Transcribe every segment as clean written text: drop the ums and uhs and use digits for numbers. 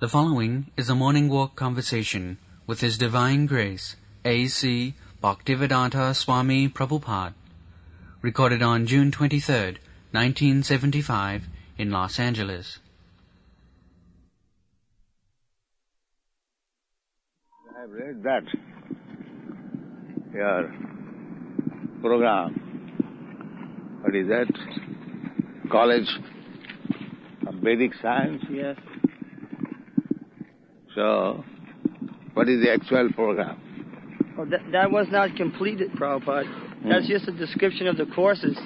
The following is a morning walk conversation with His Divine Grace, A.C. Bhaktivedanta Swami Prabhupada, recorded on June 23rd, 1975, in Los Angeles. I have read that your program, what is that? College of Vedic Science? Yes. So, what is the actual program? Well, that was not completed, Prabhupada. That's just a description of the courses.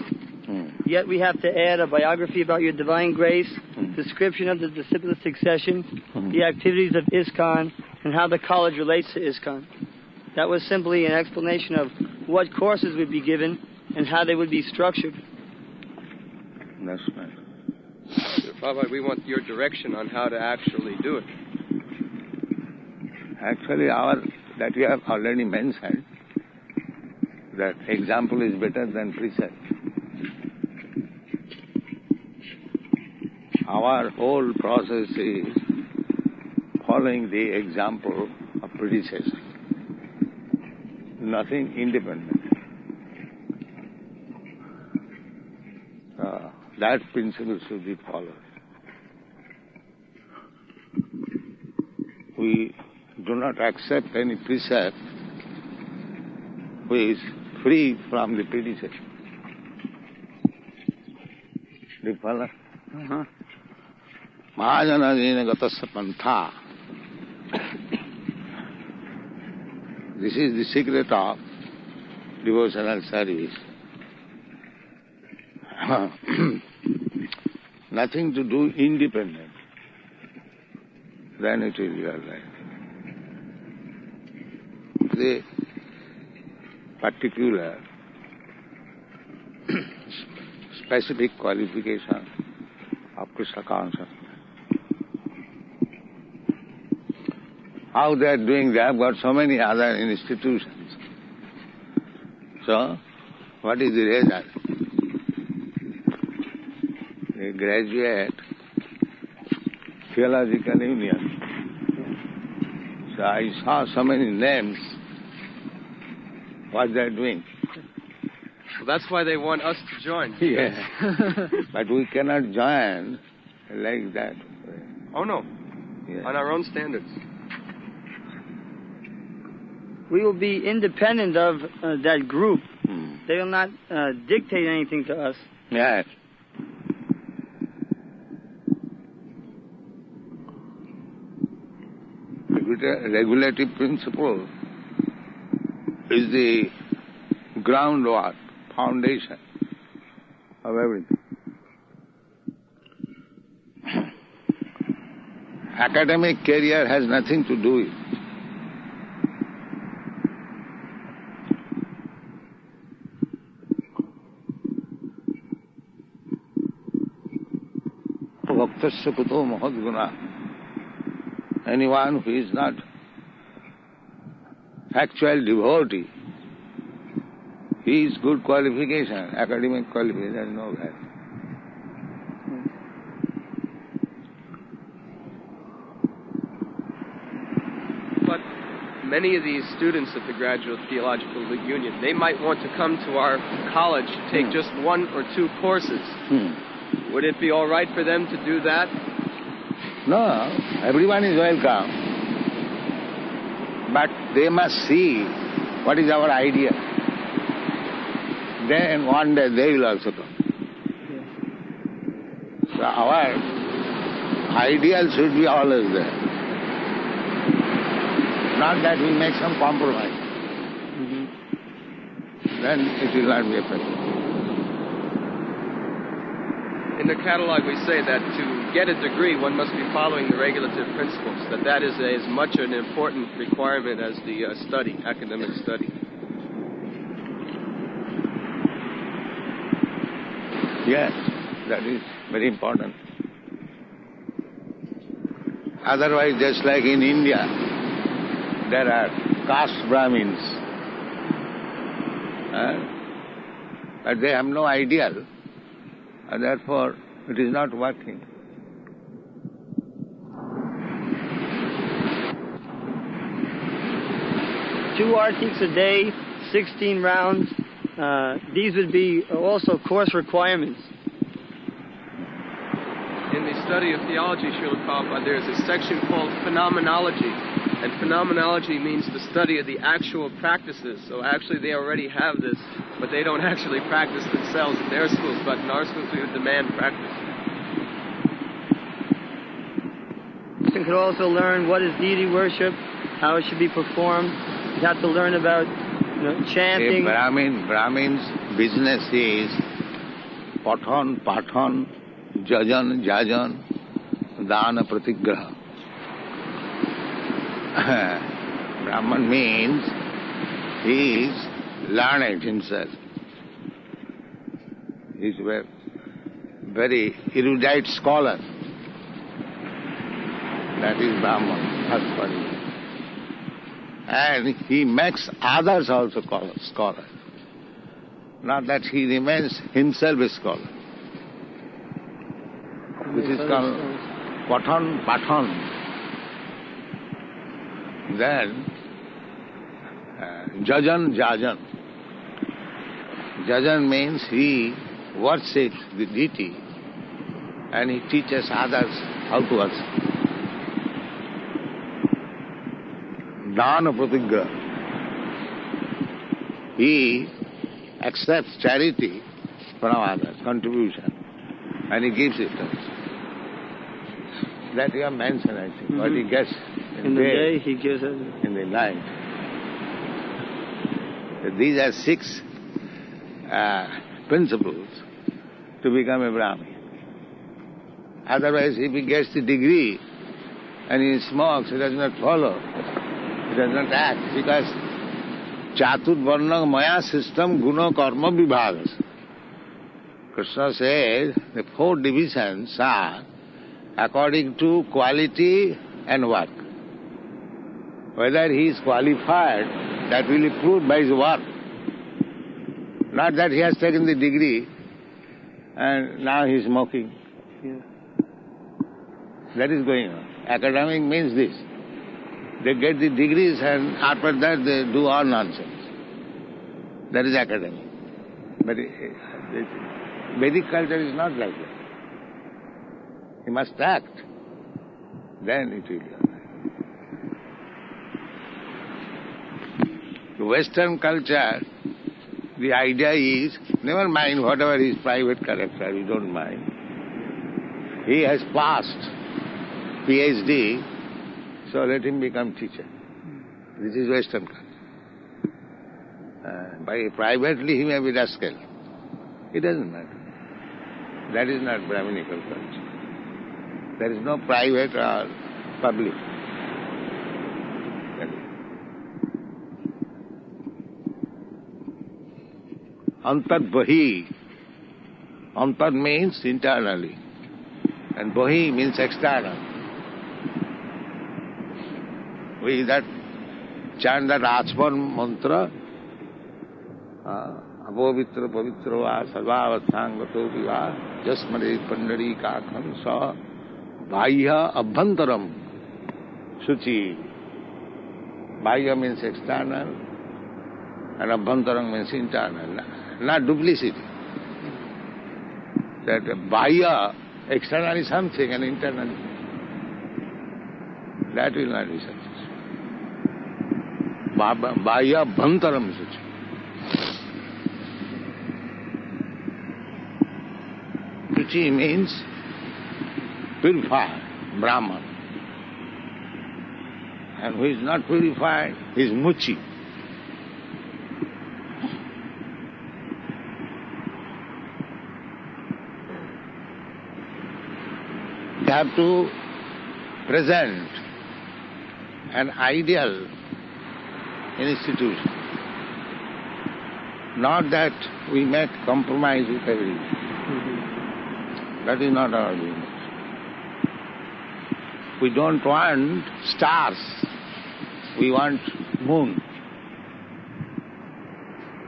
Yet we have to add a biography about your divine grace, description of the disciplic succession, the activities of ISKCON, and how the college relates to ISKCON. That was simply an explanation of what courses would be given and how they would be structured. That's right. Prabhupada, we want your direction on how to actually do it. Actually, that you have already mentioned, that example is better than precept. Our whole process is following the example of predecessor. Nothing independent. That principle should be followed. We do not accept any precept which is free from the predecessor. Do you follow? Mahajana jena gatasya pantha. This is the secret of devotional service. Nothing to do independent. Then it is your life. The particular specific qualification of Krishna consciousness. How they are doing, they have got so many other institutions. So, what is the result? They graduate theological union. So I saw so many names, what they are doing. Well, that's why they want us to join. Yeah. But we cannot join like that. Oh, no. Yeah. On our own standards. We will be independent of that group. They will not dictate anything to us. Yes. Regulative principle is the groundwork, foundation of everything. Academic career has nothing to do with it. Bhaktasya kuto mahadguna. Anyone who is not actual devotee, he is good qualification, academic qualification, there is no value. But many of these students at the Graduate Theological Union, they might want to come to our college to take just one or two courses. Would it be all right for them to do that? No, everyone is welcome. But they must see what is our idea. Then one day they will also come. So our ideal should be always there. Not that we make some compromise. Then it will not be effective. In the catalog we say that to get a degree one must be following the regulative principles, that is as much an important requirement as the academic study. Yes, that is very important. Otherwise, just like in India, there are caste Brahmins, but they have no ideal. And therefore, it is not working. 2 artiks a day, 16 rounds. These would be also course requirements. In the study of theology, Srila Prabhupada, there is a section called phenomenology. And phenomenology means the study of the actual practices. So actually they already have this, but they don't actually practice themselves in their schools. But in our schools we would demand practice. You could also learn what is deity worship, how it should be performed. You have to learn about chanting. Brahmin's business is pathan, jajan, dana, pratigraha. Brahman means he is learned himself. He is a very erudite scholar. That is Brahman, first body. And he makes others also scholars. Not that he remains himself a scholar. This is called pathan. Then jajan. Jajan means he worships the deity and he teaches others how to worship. Dana pratigraha. He accepts charity from others, contribution, and he gives it to us. That you have mentioned, I think. What he gets in the day, he gives it in the night. These are 6 principles to become a Brahmin. Otherwise, if he gets the degree and he smokes, he does not follow. He does not act, because Chatur Varna Maya system Guna Karma Vibhagas. Krishna says the 4 divisions are according to quality and work. Whether he is qualified, that will be proved by his work. Not that he has taken the degree and now he is smoking. Yeah. That is going on. Academic means this. They get the degrees and after that they do all nonsense. That is academic. But Vedic culture is not like that. He must act. Then it will be all right. The Western culture, the idea is, never mind whatever his private character, we don't mind. He has passed PhD, so let him become teacher. This is Western culture. Privately he may be rascal. It doesn't matter. That is not Brahminical culture. There is no private or public. Antar Bahi. Antar means internally. And Bahi means external. We that chant that Achman mantra, Abhavitra Pavitra va Sarvavathangvato viva Jasmare Pandari Kakhan sa Bhaya Abhantaram Suchi. Bhaya means external and Abhantaram means internal. Not duplicity. That Bhaya, external is something and internal, that will not be successful. Bhaya Abhantaram Suchi. Suchi means purified, Brahman. And who is not purified is Muchi. You have to present an ideal institution. Not that we make compromise with everything. That is not our business. We don't want stars. We want moon.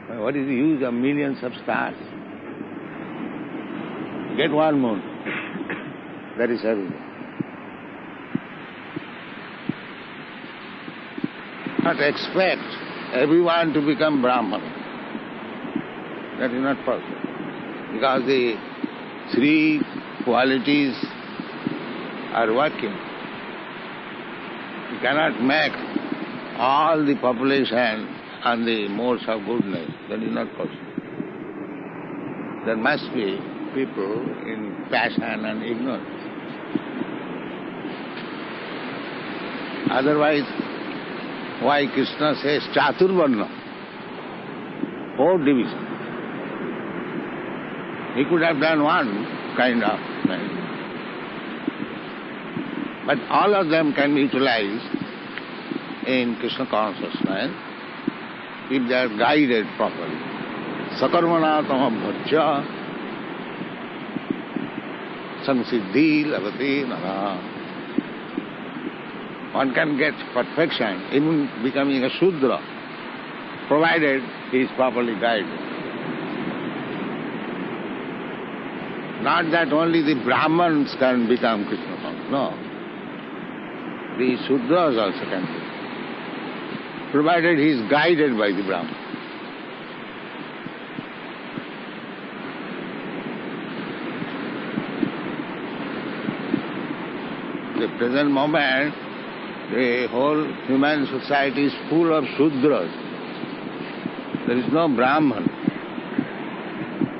What is the use of millions of stars? Get one moon. That is everything. Not expect everyone to become Brahman. That is not possible. Because the three qualities are working. You cannot make all the population on the modes of goodness. That is not possible. There must be people in passion and ignorance. Otherwise, why Krishna says Chaturvarna, 4 divisions? He could have done one kind of thing. But all of them can be utilized in Krishna consciousness if they are guided properly. Sakarmana tamam bhajya samsiddhi lavati nara. One can get perfection, even becoming a Shudra, provided he is properly guided. Not that only the Brahmins can become Krishna conscious, no. The Shudras also can be, provided he is guided by the Brahman. The present moment, the whole human society is full of Shudras. There is no Brahman.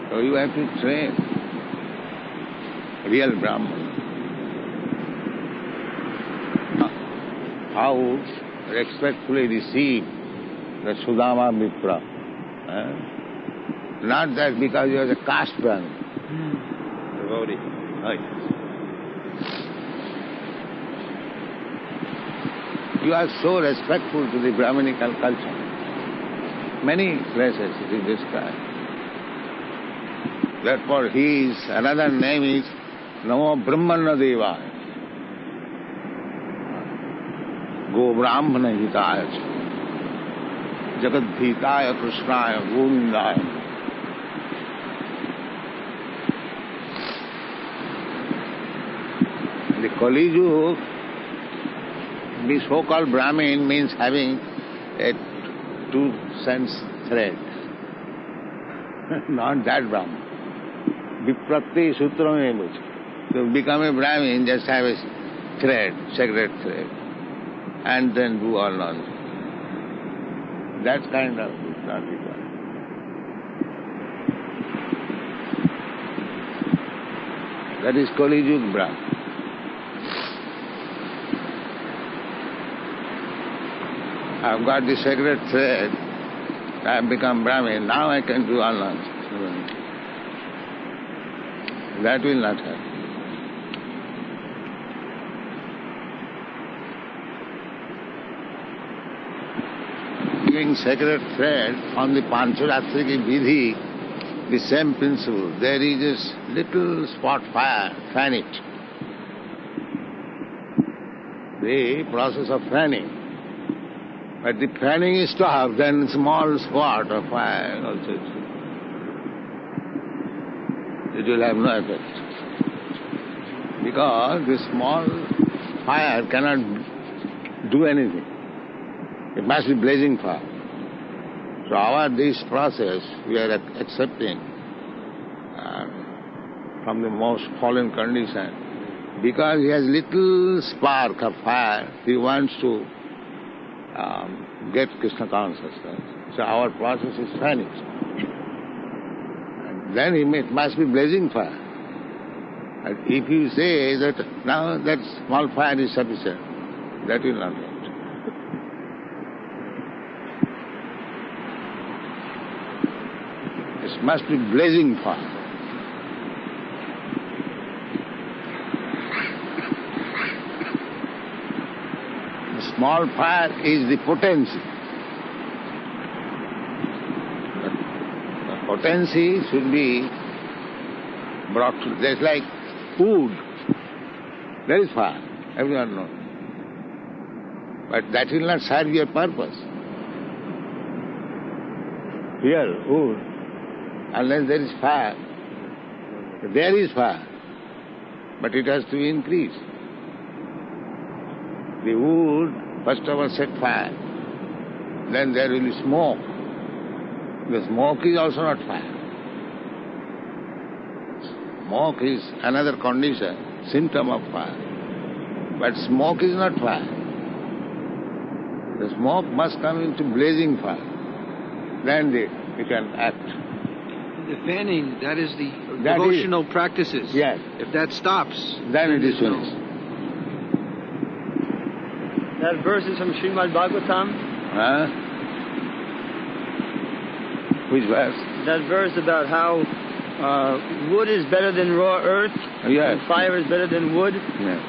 So you have to train real Brahman. How respectfully receive the Sudama Mitra. Not that because you are a caste Brahman. You are so respectful to the Brahminical culture. Many places it is described. Therefore another name is Namo Brahmana Devaya. Go Brahmana Hitaya Jagat Bhitaya Krishnaya Govindaya. The Kali Yuga, the so-called Brahmin means having a 2-sense thread. Not that Brahmin. Vipratti Sutram. To become a Brahmin, just have a thread, sacred thread, and then do all nonsense. That kind of is not required. That is Kali Yuga Brahmin. I've got the sacred thread, I have become Brahmin, now I can do all nonsense. That will not happen. Giving sacred thread on the Pancharatriki Vidhi, the same principle. There is this little spot fire, fan it. The process of fanning. But the fanning is stopped, then small spot of fire also it will have no effect. Because the small fire cannot do anything. It must be blazing fire. So this process we are accepting from the most fallen condition. Because he has little spark of fire, he wants to get Krishna consciousness. So our process is finished. And then it must be blazing fire. And if you say that now that small fire is sufficient, that will not work. It must be blazing fire. The small fire is the potency. The potency should be brought to, just like wood. There is fire, everyone knows. But that will not serve your purpose. Here, wood, unless there is fire. There is fire, but it has to be increased. The wood, first of all, set fire. then there will be smoke. The smoke is also not fire. Smoke is another condition, symptom of fire. But smoke is not fire. The smoke must come into blazing fire. Then we can act. The fanning, that is the devotional practices. Yes. If that stops, Then it is finished. That verse is from Srimad Bhagavatam. Huh? Which verse? That verse about how wood is better than raw earth, Yes. and fire is better than wood. Yes.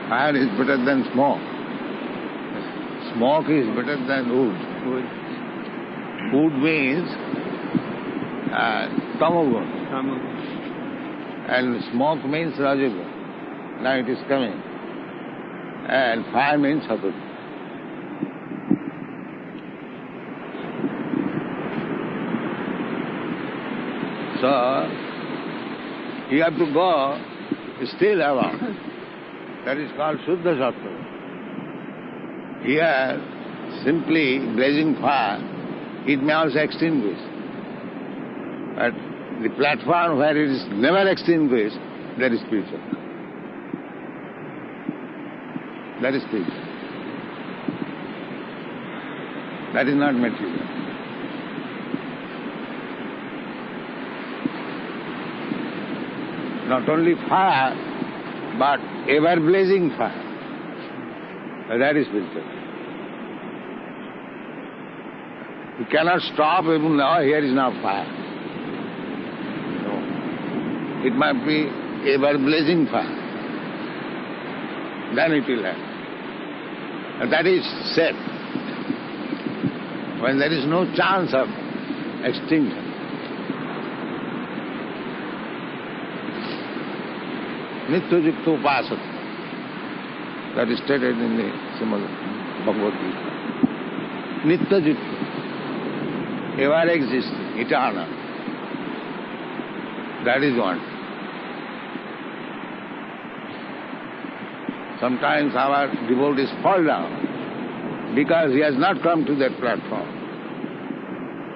Fire is better than smoke. Smoke is better than wood. Wood means tamagun. And smoke means rajagun. Now it is coming. And fire means sattvagun. So, you have to go still around. That is called Shuddha Sattva. Here, simply blazing fire, it may also extinguish. But the platform where it is never extinguished, that is spiritual. That is spiritual. That is not material. Not only fire, but ever blazing fire. That is spiritual. You cannot stop even now, here is now fire. No. It must be ever blazing fire. Then it will happen. And that is said when there is no chance of extinction. Nitya Yukta Upasana. That is stated in the Srimad Bhagavad Gita. Nitya Yukta. Ever existing, eternal. That is one. Sometimes our devotees fall down because he has not come to that platform.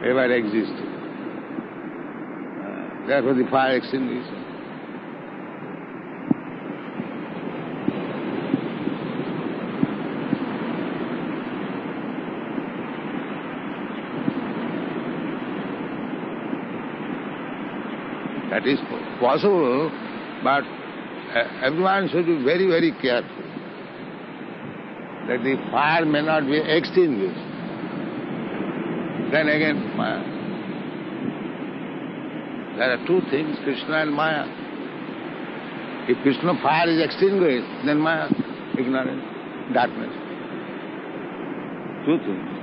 Ever existing. Therefore the fire extinguishes. That is possible, but everyone should be very, very careful that the fire may not be extinguished. Then again, Maya. There are two things, Krishna and Maya. If Krishna fire is extinguished, then Maya, ignorance, darkness. Two things.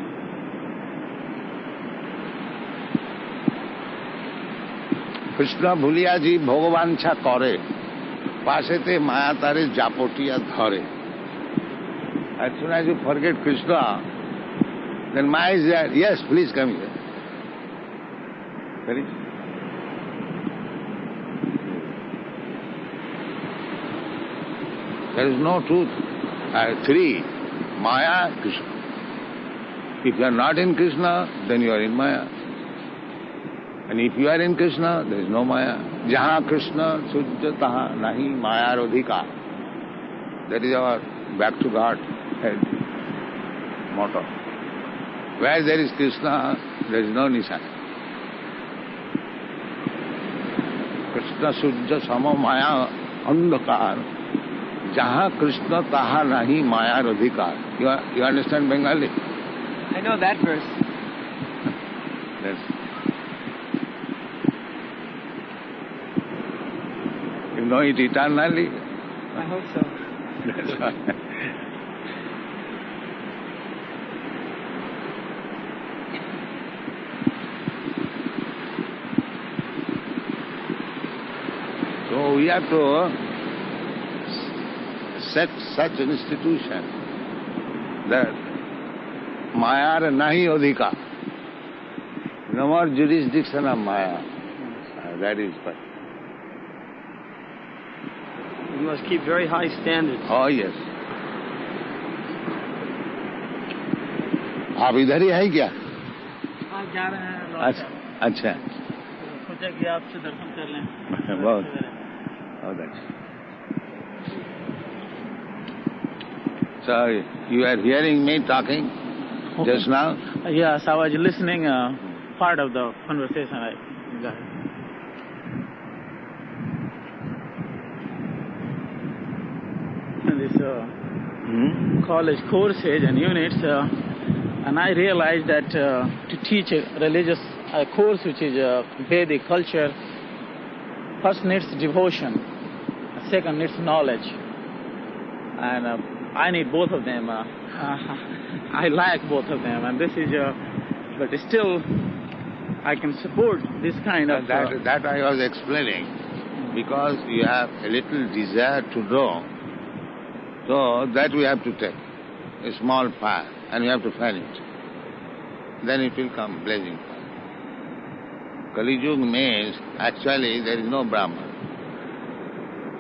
Krishna ভুলিয়া জি ভগবাঞ্ছা করে পাশেতে মায়া তারে জাপটিয়া ধরে as soon as you forget Krishna then Maya is there. Yes, please come here. Very there is no truth. Three, Maya, Krishna. If you are not in Krishna, then you are in Maya. And if you are in Krishna, there is no Maya. Jaha Krishna sujja taha nahi Maya rodhika. That is our back to God head motto. Where there is Krishna, there is no Nishan. Krishna sujja sama Maya andhakar. Jaha Krishna taha nahi Maya rodhika. You understand Bengali? I know that verse. Yes. You know it eternally? I hope so. That's right. So we have to set such an institution that Maya nahi odhika. No more jurisdiction of Maya. That is what. You must keep very high standards. Oh, yes. आप इधर ही हैं क्या? हाँ, जा रहे हैं। अच्छा, सोचा कि आपसे दर्शन कर लें। बहुत अच्छा। So you are hearing me talking just now? Yes, I was listening part of the conversation. This college courses and units, and I realized that to teach a religious course which is Vedic culture, first needs devotion, second needs knowledge, and I need both of them. I like both of them, and this is, but still, I can support this kind of. That I was explaining, because you have a little desire to know, so that we have to take a small fire, and we have to fan it. Then it will come blazing fire. Kali Yuga means actually there is no Brahman,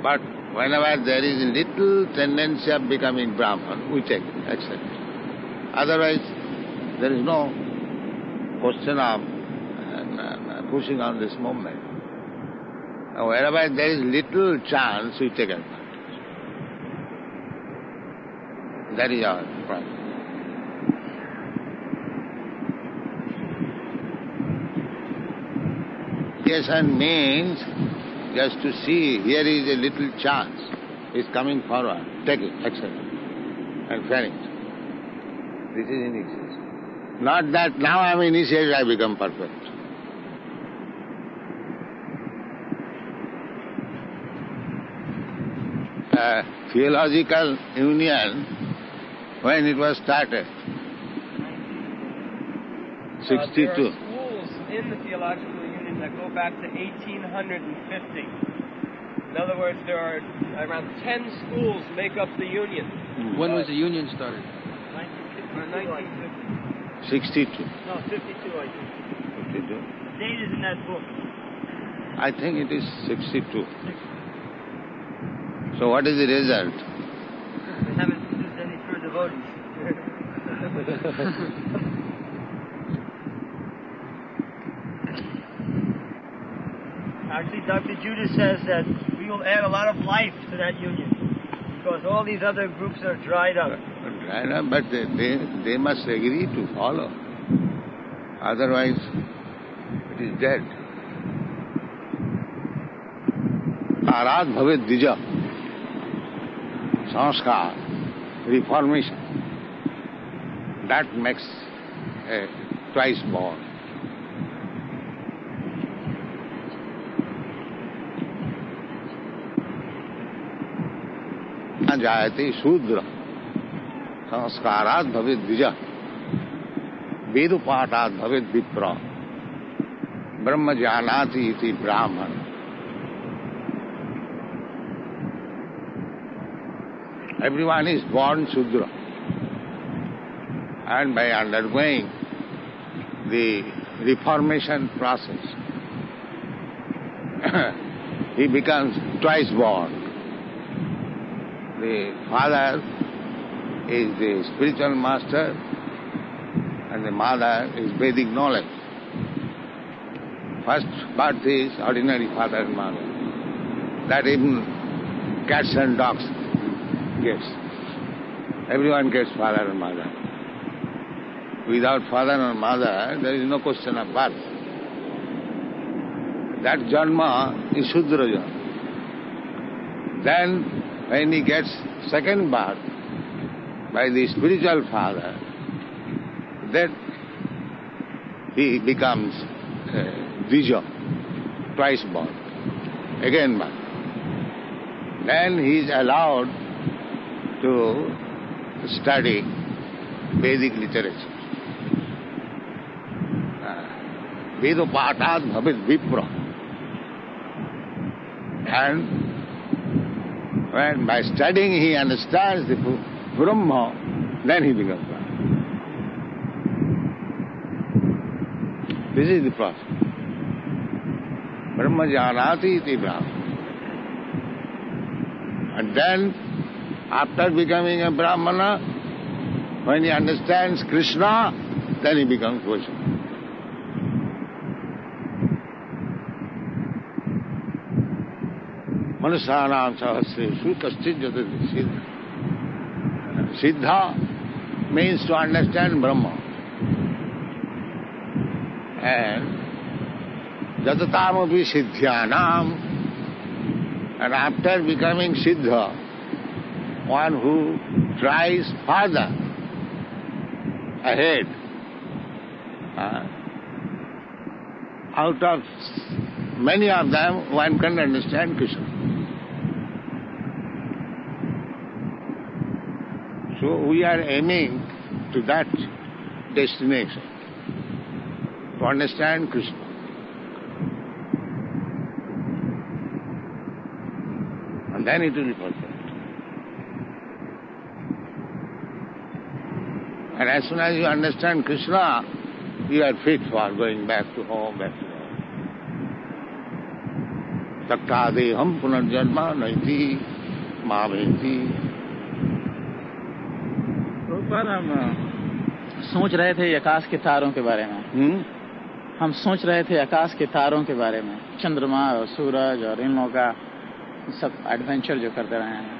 but whenever there is a little tendency of becoming Brahman, we take it, accept it. Otherwise, there is no question of pushing on this movement. Wherever there is little chance, we take advantage. That is our problem. Initiation means just to see, here is a little chance, it's coming forward, take it, accept it, and fan it. This is initiation. Not that now I am initiated, I become perfect. Theological union, when it was started, 62. There are schools in the theological union that go back to 1850. In other words, there are around 10 schools make up the union. When was the union started? 1950. 62. No, 52, I think. 52. The date is in that book. I think it is 62. So what is the result? We haven't produced any true devotees. Actually, Dr. Judas says that we will add a lot of life to that union, because all these other groups are dried up. Dried up, but they must agree to follow. Otherwise, it is dead. Arad bhavet dija. Sanskar, reformation. That makes a twice born. Jayate Shudra. Sanskarat bhavet dvija. Vedupatat bhavet vipra. Brahma janati iti brahmana. Everyone is born Shudra. And by undergoing the reformation process, he becomes twice born. The father is the spiritual master and the mother is Vedic knowledge. First birth is ordinary father and mother. That even cats and dogs gets. Everyone gets father and mother. Without father and mother, there is no question of birth. That janma is Shudra janma. Then, when he gets second birth by the spiritual father, then he becomes Dvija, twice born, again born. Then he is allowed to study Vedic literature. Vedupatat bhavet vipra. And when by studying he understands the Brahma, then he becomes Brahma. This is the process. Brahma janati iti Brahma. And then, after becoming a Brahmana, when he understands Krishna, then he becomes Vaishnava. Manusyanam sahasreshu kaschit jatati siddha. Siddha means to understand Brahma. And jatatamopi siddhyanam, and after becoming siddha, one who tries further ahead, out of many of them one can understand Krishna. So we are aiming to that destination, to understand Krishna. And then it will be perfect. And as soon as you understand Krishna, you are fit for going back to home, Taktadeham punarjanma naiti maaveti. पर हम सोच रहे थे आकाश के तारों के बारे में। हम सोच रहे थे आकाश के तारों के बारे में, चंद्रमा और सूरज और इन लोगों का सब एडवेंचर जो करते रहे हैं।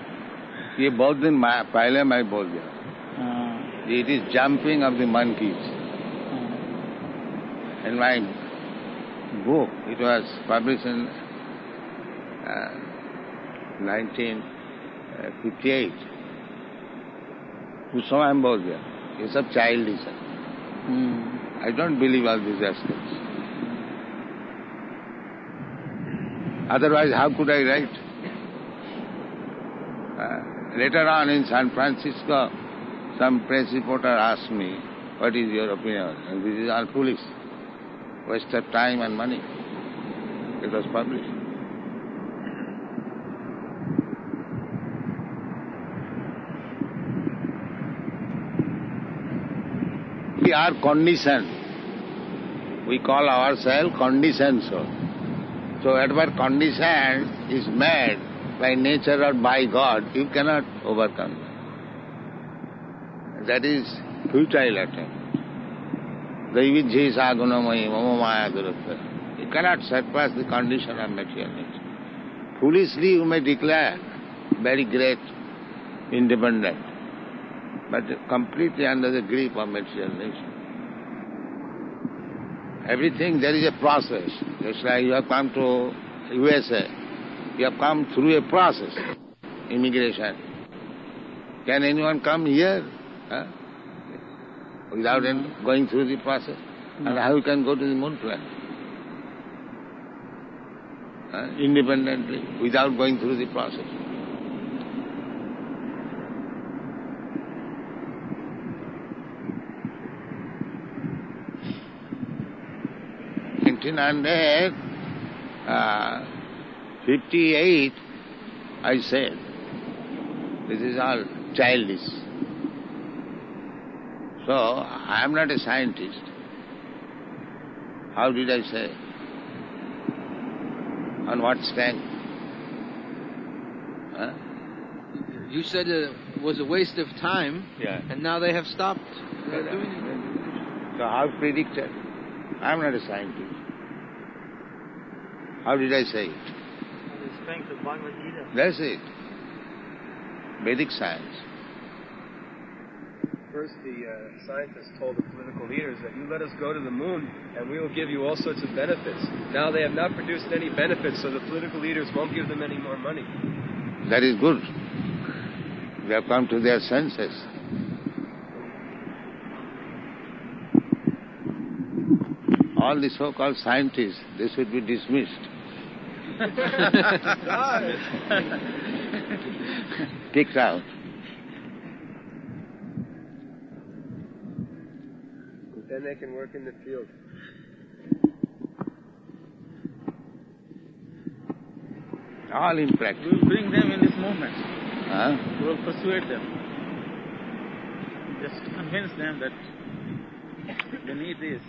ये बहुत दिन पहले मैं बोल दिया। It is jumping of the monkeys. In my book, it was published in 1958. उस समय हम बोल दिया ये सब चाइल्डिश है। I don't believe all these aspects. Otherwise, how could I write? Later on in San Francisco, some press reporter asked me, what is your opinion? And this is all foolish. Waste of time and money. It was published. We are conditioned. We call ourselves conditioned soul. So whatever condition is made by nature or by God, you cannot overcome. That is futile attempt. Daivijhe sagunamayi mama maya durutta. You cannot surpass the condition of material nature. Foolishly you may declare very great, independent, but completely under the grip of material nature. Everything, there is a process. Just like you have come to USA, you have come through a process, immigration. Can anyone come here without going through the process? And how you can go to the moon planet? Independently, without going through the process. In 1958, I said, this is all childish. So, I am not a scientist. How did I say? On what strength? You said it was a waste of time, and now they have stopped doing it. So how predicted? I am not a scientist. How did I say it? The strength of Bhagavad Gita. That's it. Vedic science. First, the scientists told the political leaders that you let us go to the moon and we will give you all sorts of benefits. Now they have not produced any benefits, so the political leaders won't give them any more money. That is good. They have come to their senses. All the so-called scientists, they should be dismissed. Kicked out. Then they can work in the field. All in practice. We will bring them in this movement. We will persuade them. Just convince them that they need this.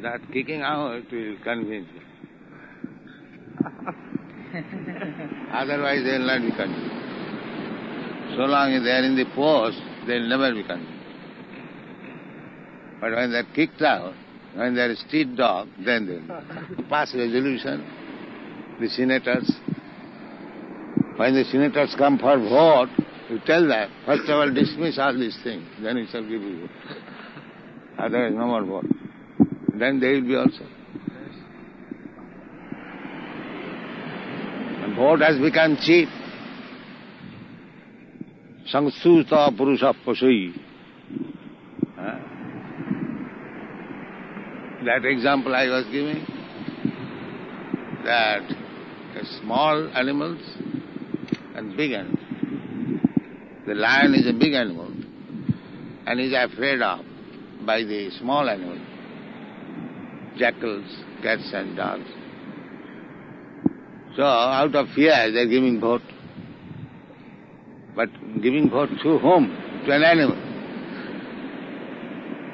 That kicking out will convince them. Otherwise they will not be convinced. So long as they are in the post, they will never be convinced. But when they're kicked out, when they're a street dog, then they pass resolution. The senators, when the senators come for vote, you tell them, first of all dismiss all these things, then we shall give you vote. Otherwise no more vote. Then they will be also. And vote has become cheap. Sangsuta purusha pasui. That example I was giving, that the small animals and big animals. The lion is a big animal and is afraid of by the small animals, jackals, cats and dogs. So out of fear they are giving vote. But giving vote to whom? To an animal.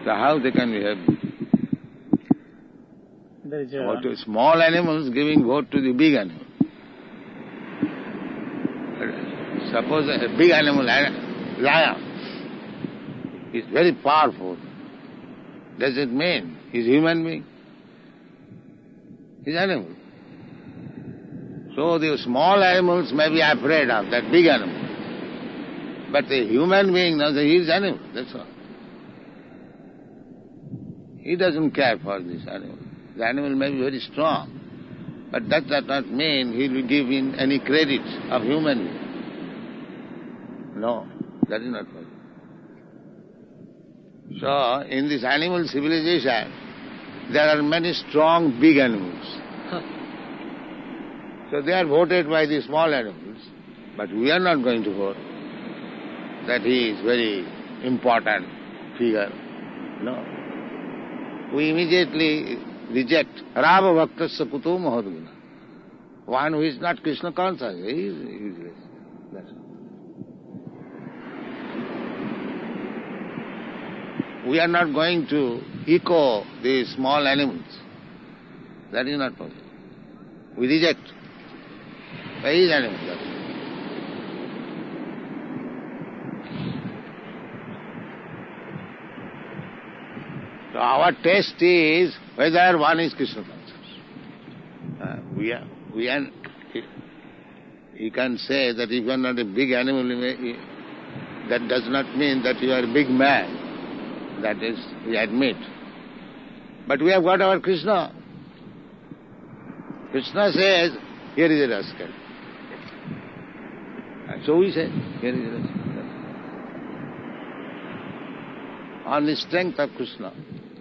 So how they can be happy? Or to small animals giving vote to the big animal. Suppose a big animal, lion, is very powerful. Does it mean he's human being? He's animal. So the small animals may be afraid of that big animal. But the human being knows that he is animal, that's all. He doesn't care for this animal. The animal may be very strong, but that does not mean he will give in any credit of human being. No, that is not possible. So, in this animal civilization, there are many strong big animals. So they are voted by the small animals, but we are not going to vote that he is very important figure. No. We immediately reject Rava Bhaktasya Kuto Mahadguna. One who is not Krishna conscious, he is useless. That's all. We are not going to echo the small animals. That is not possible. We reject. He is animal. That's all. So our test is whether one is Krishna conscious. You can say that if you are not a big animal, that does not mean that you are a big man. That is, we admit. But we have got our Krishna. Krishna says, here is a rascal. And so we say, here is a rascal. On the strength of Krishna,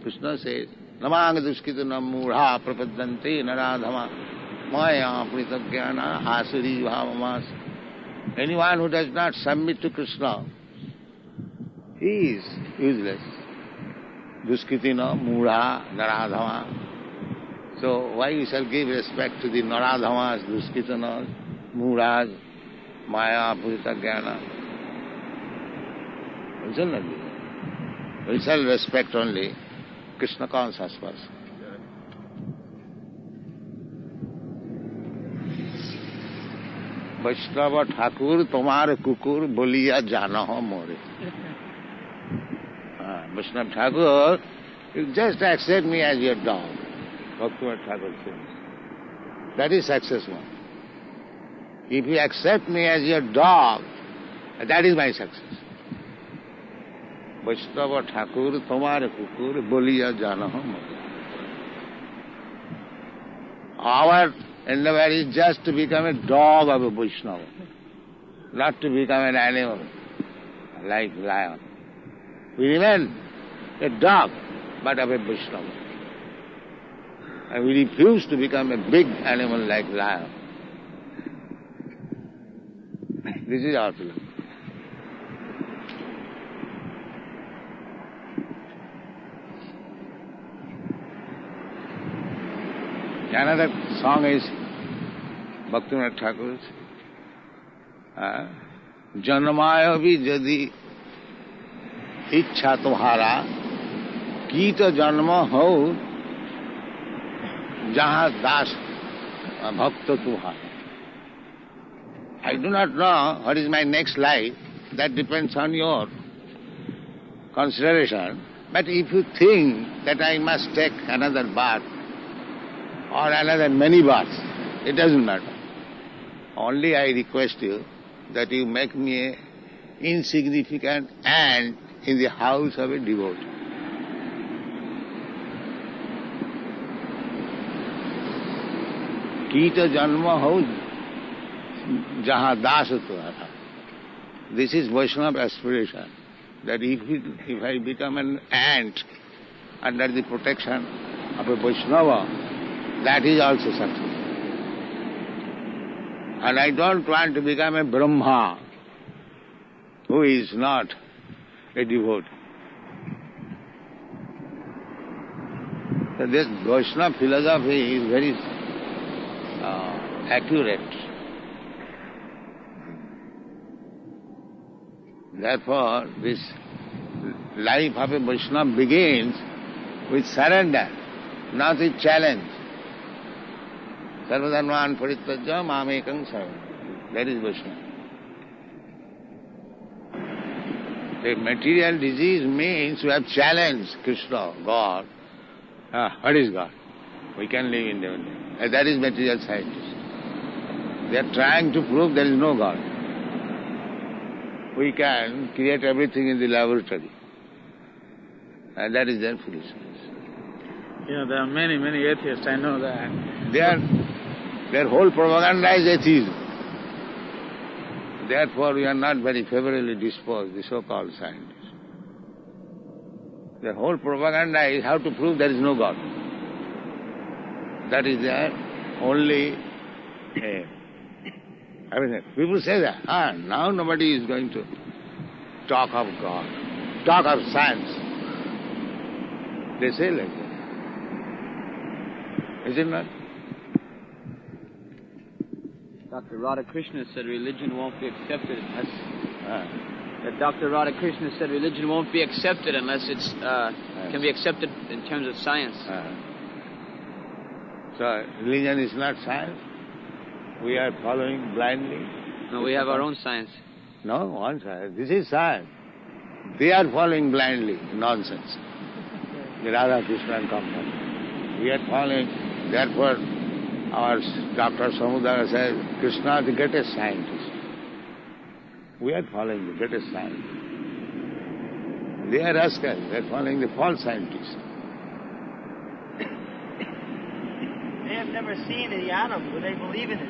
Krishna says, Namanga duskita mudha prapadanti naradhama maya pritagyana asuri bhavamas. Anyone who does not submit to Krishna, he is useless. Duskitina mudha naradhama. So why we shall give respect to the naradhamas, duskitanas, mudhas, maya pritagyana? We shall not do that. We shall respect only Krishna conscious person. Vaishnava Thakur tomar kukur boliya jana ho more. Vaishnava Thakur, you just accept me as your dog. Bhaktivinoda Thakur says. That is successful. If you accept me as your dog, that is my success. Vaishnava Thakur tomar kukur boliya jana ho more. Our endeavor is just to become a dog of a Vaishnava, not to become an animal like lion. We remain a dog, but of a Vaishnava. And we refuse to become a big animal like lion. This is our philosophy. Another song is Bhaktivinoda Thakur's Janmaya bhi jadi इच्छा तुम्हारा कीट जन्म हो जहाँ दास भक्त तुम्हारा. I do not know what is my next life. That depends on your consideration. But if you think that I must take another bath or another many baths, it doesn't matter. Only I request you that you make me an insignificant ant in the house of a devotee. Kita janma ho jaha das tumhara. This is Vaishnava aspiration, that if I become an ant under the protection of a Vaishnava, that is also success. And I don't want to become a Brahma who is not a devotee. So this Vaishnava philosophy is very accurate. Therefore, this life of a Vaishnava begins with surrender, not with challenge. Sarvadharman parityajya mamekam saranam. That is Vaishnava. The material disease means we have challenged Krishna, God. What is God? We can live independently. That is material scientists. They are trying to prove there is no God. We can create everything in the laboratory. And that is their foolishness. There are many atheists, I know that. Their whole propaganda is atheism. Therefore, we are not very favorably disposed, the so-called scientists. Their whole propaganda is how to prove there is no God. That is their only aim. I mean, people say that, now nobody is going to talk of God, talk of science. They say like that. Is it not? Dr. Radhakrishna said religion won't be accepted unless... Dr. Radhakrishna said religion won't be accepted unless it's can be accepted in terms of science. So religion is not science? We are following blindly? No, we have our own science. No, one science. This is science. They are following blindly, nonsense. The Radha Krishna and company. We are following, therefore our Dr. Samudara says, Krishna is the greatest scientist. We are following the greatest scientist. They are rascals, they are following the false scientists. They have never seen the atom, but they believe in it.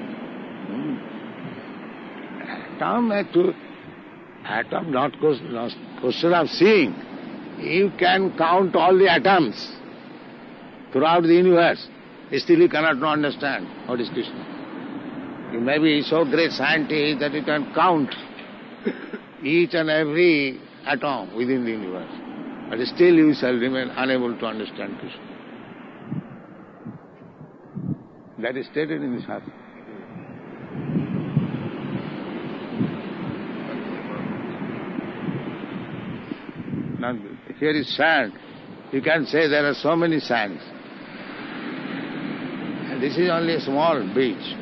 Atom not question of seeing. You can count all the atoms throughout the universe. Still you cannot understand what is Krishna. You may be so great scientist that you can count each and every atom within the universe. But still you shall remain unable to understand Krishna. That is stated in the Shastra. Now, here is sand. You can say there are so many sands. And this is only a small beach.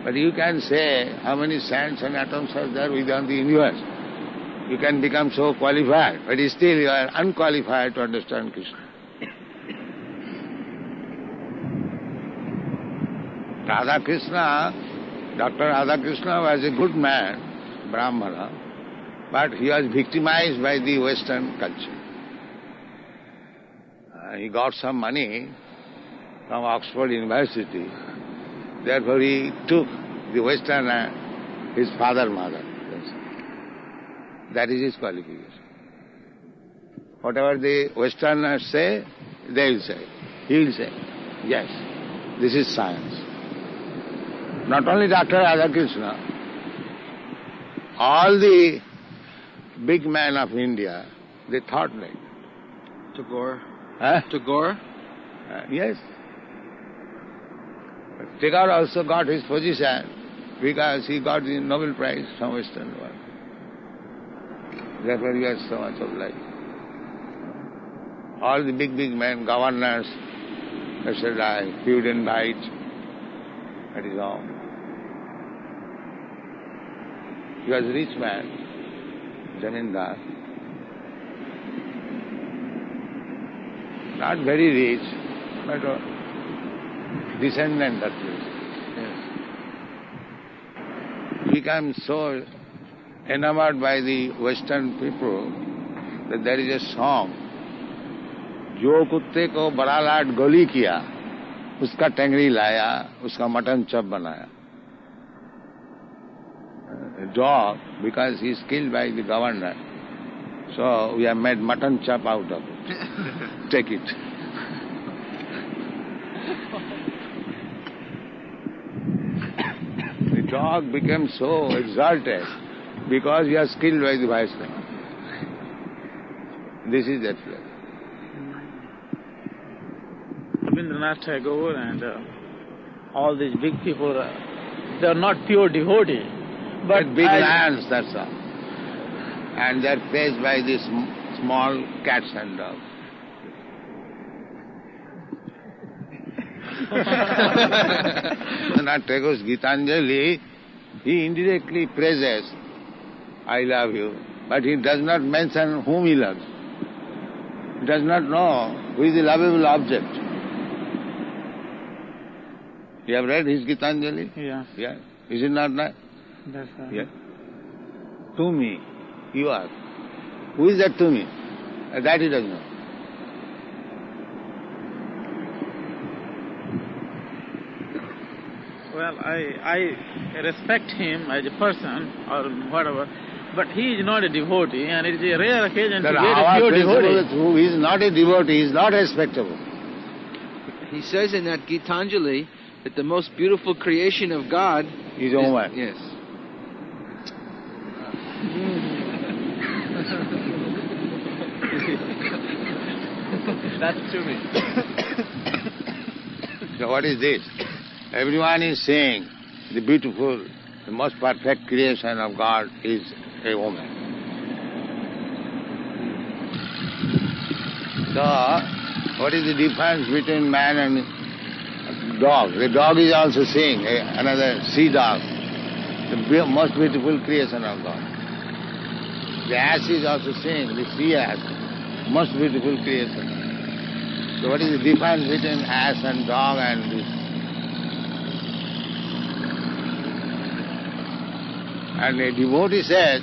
But you can say how many sands and atoms are there within the universe. You can become so qualified, but still you are unqualified to understand Krishna. Radha Krishna, Dr. Radha Krishna was a good man, Brahmana, but he was victimized by the Western culture. He got some money from Oxford University. Therefore he took the Western, his father, mother. That is his qualification. Whatever the Westerners say, they will say. He will say, yes, this is science. Not only Dr. Radhakrishna, all the big men of India, they thought like that. Tagore. Tagore? Yes. But Tagore also got his position because he got the Nobel Prize from Western world. Therefore he has so much of life. All the big men, governors, they said, he would invite at his home. He was a rich man, Zamindar. Not very rich, but descendant at least. Yes. Become so enamored by the Western people that there is a song, जो कुत्ते को बड़ा लाट गोली किया, उसका टेंगरी लाया, उसका mutton चप बनाया. A dog, because he is killed by the governor, so we have made mutton chop out of it. Take it. The dog became so exalted because he was killed by the Vaishnava. This is that place. Rabindranath Tagore and all these big people, they are not pure devotees. But big lions, that's all. And they are faced by these small cats and dogs. Rabindranath Tagore's Gitanjali, he indirectly praises, I love you, but he does not mention whom he loves. He does not know who is the lovable object. You have read his Gitanjali? Yeah. Yeah. Is it not that? That's right. Yeah. To me, you are. Who is that to me? That he does not. Well, I respect him as a person or whatever, but he is not a devotee, and it is a rare occasion to get a pure devotee. Who is not a devotee is not respectable. He says in that Gitanjali that the most beautiful creation of God is woman. Yes. That's to me. So what is this? Everyone is saying the beautiful, the most perfect creation of God is a woman. So, what is the difference between man and dog? The dog is also saying, another sea dog, the most beautiful creation of God. The ass is also saying, the sea ass, most beautiful creation. So what is the difference between ass and dog and this? And a devotee says,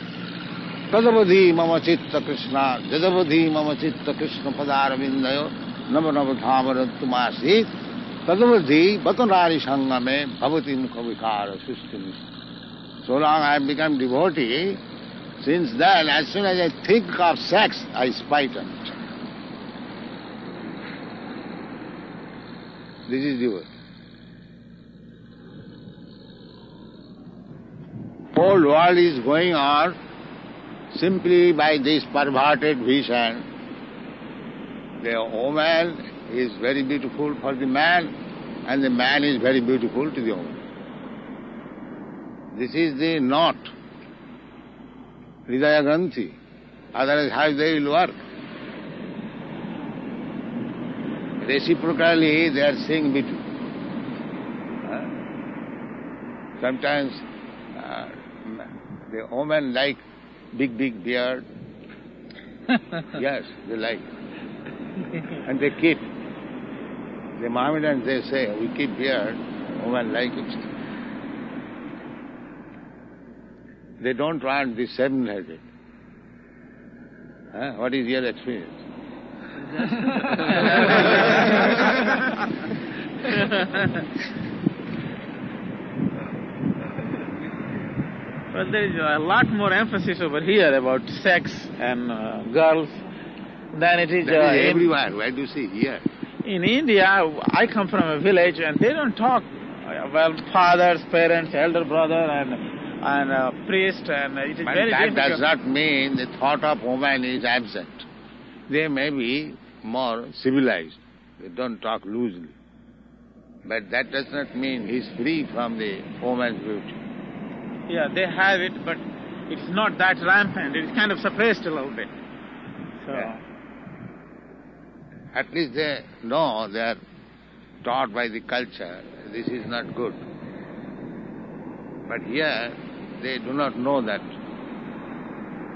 Tadavadhi mama chitta Krishna, Jadavadhi mama chitta Krishna padaravindayo, Nava Nava Dhamarantumasi, Tadavadhi Batanari Sangame, Bhavati Mukhavikara Sustimis. So long I have become devotee, since then, as soon as I think of sex, I spite on it. This is devotee. Whole world is going on simply by this perverted vision. The woman is very beautiful for the man, and the man is very beautiful to the woman. This is the knot, Hridaya Granthi. Otherwise, how they will work? Reciprocally, they are saying beautiful. Sometimes the women like big beard. Yes, they like. And they keep. The Mohammedans, they say, we keep beard, women like it. They don't want the seven-headed. What is your experience? Well, there is a lot more emphasis over here about sex and girls than it is everywhere. Where do you see here? In India. I come from a village, and they don't talk well. Fathers, parents, elder brother, and priest, and it is very difficult. That does not mean the thought of woman is absent. They may be more civilized. They don't talk loosely. But that does not mean he is free from the woman's beauty. Yeah, they have it, but it's not that rampant. It's kind of suppressed a little bit. So. Yeah. At least they know, they are taught by the culture, this is not good. But here, they do not know that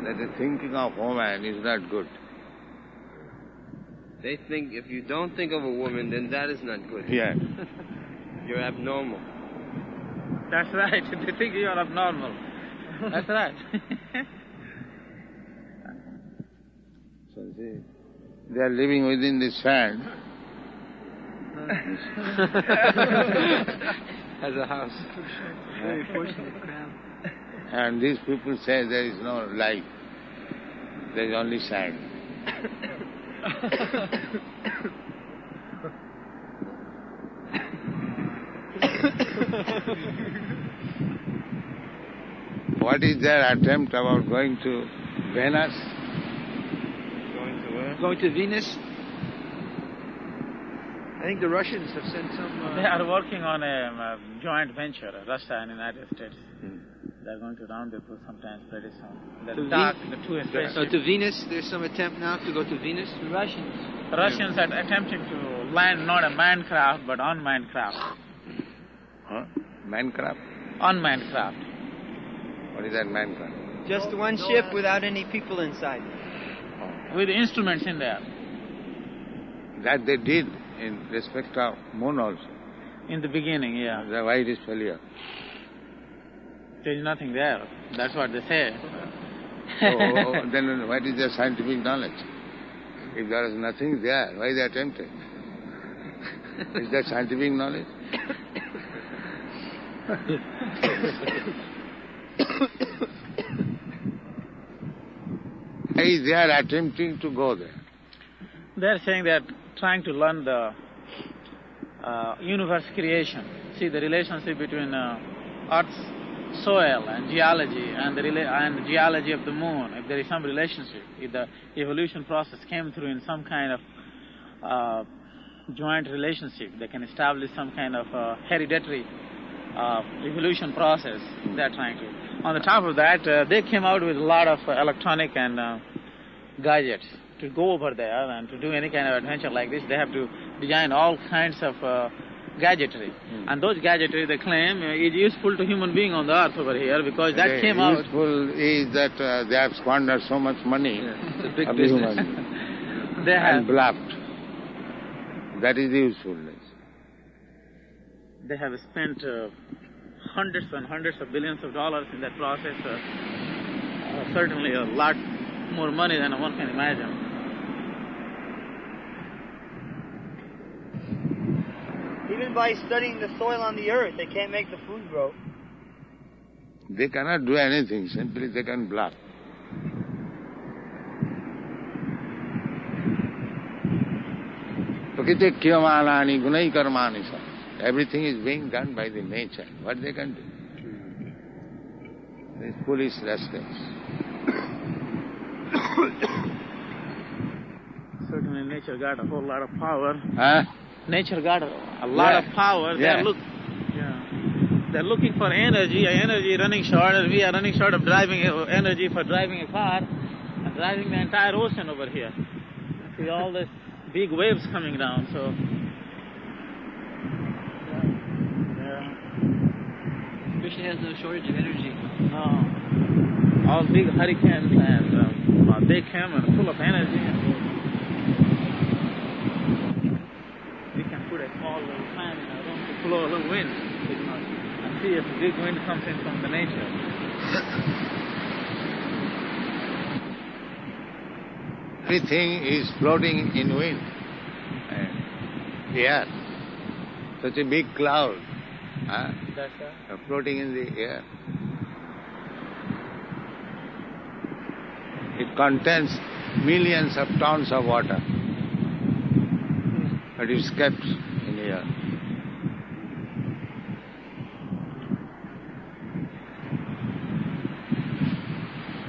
the thinking of woman is not good. They think if you don't think of a woman, then that is not good. Yeah. You're abnormal. That's right. They think you are abnormal. That's right. So they are living within the sand. As a house. Very fortunate crowd. And these people say there is no life. There is only sand. What is their attempt about going to Venus? Going to where? Going to Venus? I think the Russians have sent some... They are working on a joint venture, Russia and United States. They're going to rendezvous sometime pretty soon. The two spaceships. So to Venus, there's some attempt now to go to Venus? The Russians. The Russians are attempting to land not a manned craft, but unmanned craft. Huh? Mancraft? Unmanned craft. What is that Mancraft? Just one ship without any people inside. With instruments in there. That they did in respect of moon also. In the beginning, yeah. Why it is failure? There is nothing there. That's what they say. Then what is their scientific knowledge? If there is nothing there, why they attempted? Is that scientific knowledge? Why they are attempting to go there? They're saying they're trying to learn the universe creation. See the relationship between Earth's soil and geology and the geology of the moon. If there is some relationship, if the evolution process came through in some kind of joint relationship, they can establish some kind of hereditary evolution process. They're trying to. On the top of that, they came out with a lot of electronic and gadgets to go over there and to do any kind of adventure like this. They have to design all kinds of gadgetry. And those gadgetry, they claim, is useful to human being on the earth over here because that came out. Useful is that they have squandered so much money. It's a big business. They have and bluffed. That is the usefulness. They have spent hundreds and hundreds of billions of dollars in that process. Certainly a lot more money than one can imagine. Even by studying the soil on the earth, they can't make the food grow. They cannot do anything, simply they can bluff. Everything is being done by the nature. What they can do? These foolish rascals. Certainly nature got a whole lot of power. Huh? Nature got a lot of power. They're looking for energy running short, and we are running short of energy for driving a car and driving the entire ocean over here. See all these big waves coming down, so... Krishna has no shortage of energy. No. All big hurricanes and they come and full of energy. We can put a small little fan in our room to blow a little wind. And see if a big wind comes in from the nature. Everything is floating in wind. Air. Such a big cloud. That's floating in the air. It contains millions of tons of water, but it's kept in the air.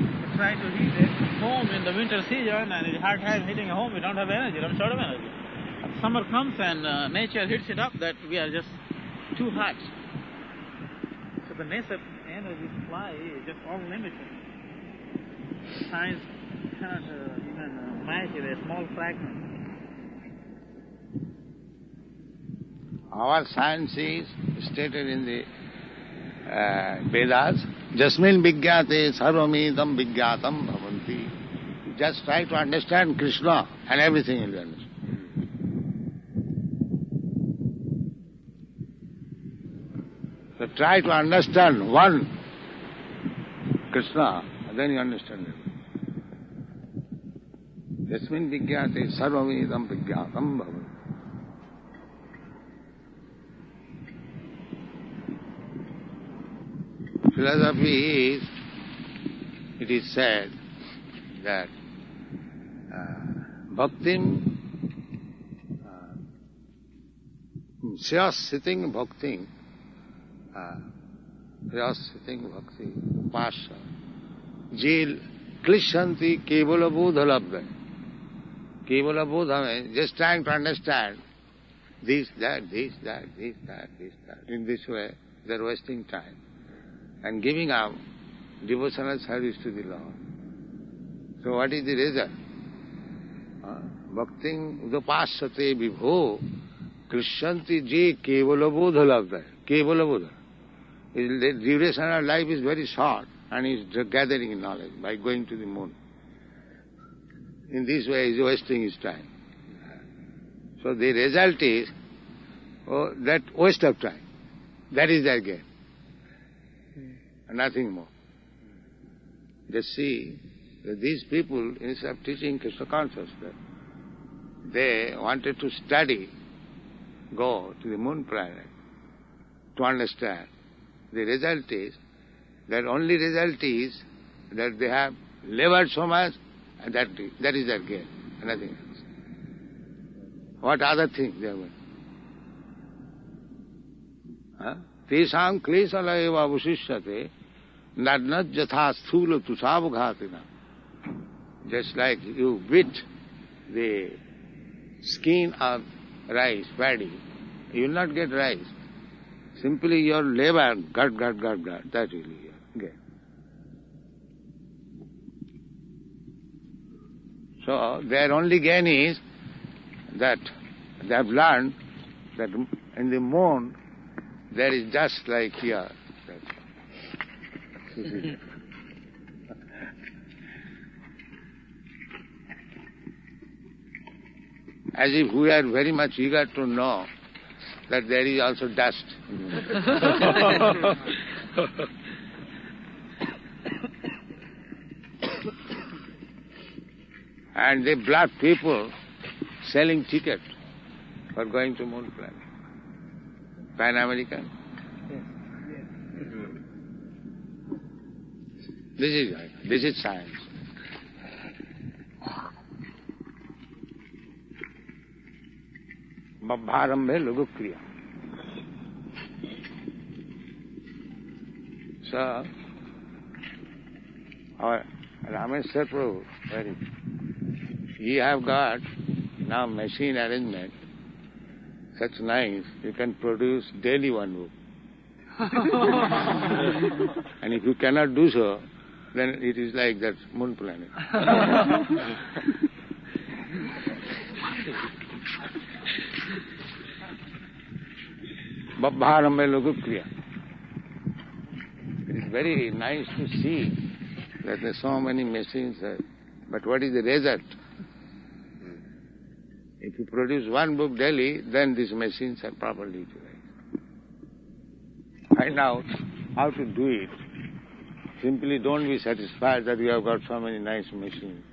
We try to heat it home in the winter season, and it's hard time heating a home. We don't have energy. I'm short of energy. Summer comes and nature heats it up that we are just too hot. So the nature energy supply is just unlimited. Science cannot even measure a small fragment. Our science is stated in the Vedas, Jasmin Vigyate Sarvamidam Vigyatam Bhavanti. Just try to understand Krishna and everything will be understood. try to understand one Krishna, then you understand it. Yasmin vijñāte sarvavedam vijñātam bhavati. Philosophy is, it is said that bhaktim, sitting bhakti, sitting bhakti, pasha, jail, klishanti kevala bodha labdha. Kevala bodha means just trying to understand this, that, this, that, this, that, this, that. In this way, they are wasting time and giving up devotional service to the Lord. So what is the result? Bhakting udapasate vibho krishanti je kevala bodha labdha. Kevala bodha. The duration of life is very short and is gathering knowledge by going to the moon. In this way he is wasting his time. So the result is that waste of time. That is their gain. Nothing more. Just see that these people, instead of teaching Krishna consciousness, they wanted to study, go to the moon planet to understand. The result is, that only result is that they have labored so much, and that is their gain, nothing else. What other things they have done? Tesam klesala eva avashishyate nadnat jatha sthula tusavghatina. Just like you beat the skin of rice, paddy, you will not get rice. Simply your labor, gut, that will you get. So their only gain is that they have learned that in the moon there is just like here. As if we are very much eager to know that there is also dust. And they bluff people selling ticket for going to moon planet. Pan American. This is science. Bharambe Lugukriya. So, our Rameswar Prabhu, he have got now machine arrangement, such nice, you can produce daily one book. And if you cannot do so, then it is like that moon planet. Bharambe Lugukriya. It is very nice to see that there are so many machines, but what is the result? If you produce one book daily, then these machines are properly utilized. Find out how to do it. Simply don't be satisfied that you have got so many nice machines.